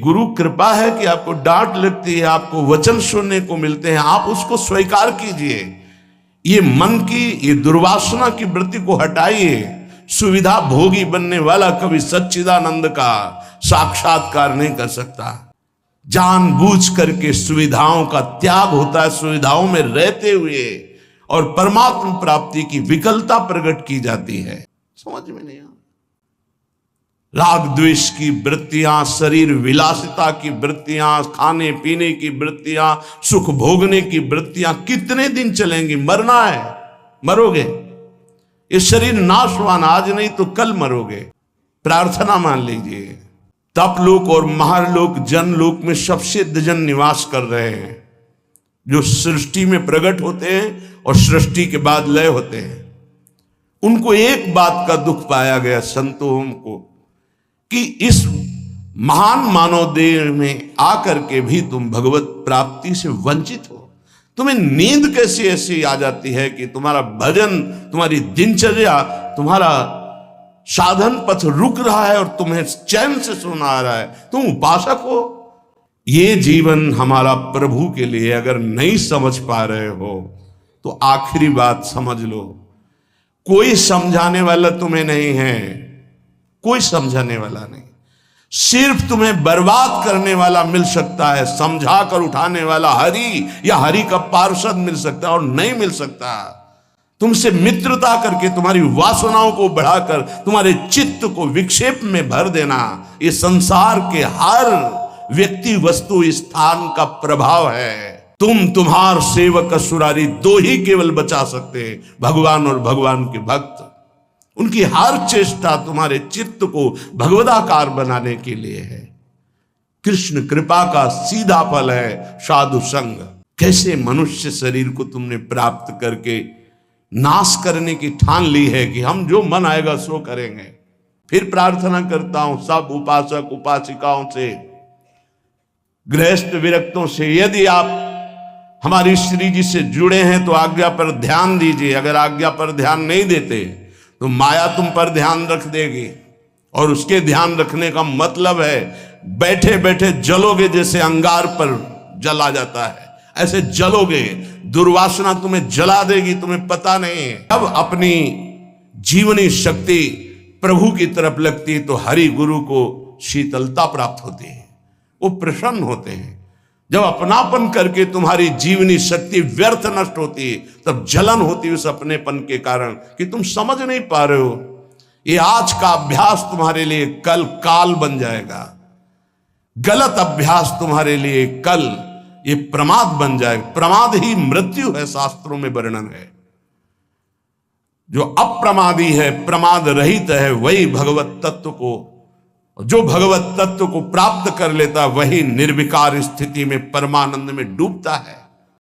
गुरु कृपा है कि आपको डांट लगती है, आपको वचन सुनने को मिलते हैं, आप उसको स्वीकार कीजिए। ये मन की, ये दुर्वासना की वृत्ति को हटाइए। सुविधा भोगी बनने वाला कभी सच्चिदानंद का साक्षात्कार नहीं कर सकता। जानबूझ करके सुविधाओं का त्याग होता है, सुविधाओं में रहते हुए, और परमात्मा प्राप्ति की विकलता प्रकट की जाती है। समझ में नहीं आता। राग द्वेष की वृत्तियां, शरीर विलासिता की वृत्तियां, खाने पीने की वृत्तियां, सुख भोगने की वृत्तियां कितने दिन चलेंगी? मरना है, मरोगे। ये शरीर नाशवान, आज नहीं तो कल मरोगे। प्रार्थना मान लीजिए। तपलोक और महालोक, जनलोक में सब सिद्ध जन निवास कर रहे हैं, जो सृष्टि में प्रकट होते हैं और सृष्टि के बाद लय होते हैं। उनको एक बात का दुख पाया गया, संतों को, कि इस महान मानव देह में आकर के भी तुम भगवत प्राप्ति से वंचित हो। तुम्हें नींद कैसी ऐसी आ जाती है कि तुम्हारा भजन, तुम्हारी दिनचर्या, तुम्हारा साधन पथ रुक रहा है और तुम्हें चैन से सोना आ रहा है। तुम उपासक हो। ये जीवन हमारा प्रभु के लिए अगर नहीं समझ पा रहे हो तो आखिरी बात समझ लो, कोई समझाने वाला तुम्हें नहीं है, कोई समझाने वाला नहीं। सिर्फ तुम्हें बर्बाद करने वाला मिल सकता है, समझा कर उठाने वाला हरि या हरि का पार्षद मिल सकता है, और नहीं मिल सकता। तुमसे मित्रता करके तुम्हारी वासनाओं को बढ़ाकर तुम्हारे चित्त को विक्षेप में भर देना, ये संसार के हर व्यक्ति वस्तु स्थान का प्रभाव है। तुम, तुम्हार सेवक असुरारी, दो ही केवल बचा सकते हैं, भगवान और भगवान के भक्त। उनकी हर चेष्टा तुम्हारे चित्त को भगवदाकार बनाने के लिए है। कृष्ण कृपा का सीधा फल है साधु संग। कैसे मनुष्य शरीर को तुमने प्राप्त करके नाश करने की ठान ली है कि हम जो मन आएगा सो करेंगे। फिर प्रार्थना करता हूं सब उपासक उपासिकाओं से, गृहस्थ विरक्तों से, यदि आप हमारी श्री जी से जुड़े हैं तो आज्ञा पर ध्यान दीजिए। अगर आज्ञा पर ध्यान नहीं देते तो माया तुम पर ध्यान रख देगी, और उसके ध्यान रखने का मतलब है बैठे बैठे जलोगे, जैसे अंगार पर जला जाता है, ऐसे जलोगे। दुर्वासना तुम्हें जला देगी, तुम्हें पता नहीं है। अब अपनी जीवनी शक्ति प्रभु की तरफ लगती है तो हरि गुरु को शीतलता प्राप्त होती है, वो प्रसन्न होते हैं। जब अपनापन करके तुम्हारी जीवनी शक्ति व्यर्थ नष्ट होती है, तब जलन होती है उस अपनेपन के कारण कि तुम समझ नहीं पा रहे हो। ये आज का अभ्यास तुम्हारे लिए कल काल बन जाएगा। गलत अभ्यास तुम्हारे लिए कल ये प्रमाद बन जाएगा। प्रमाद ही मृत्यु है, शास्त्रों में वर्णन है। जो अप्रमादी है, प्रमाद रहित है, वही भगवत तत्व को, जो भगवत तत्व को प्राप्त कर लेता, वही निर्विकार स्थिति में परमानंद में डूबता है।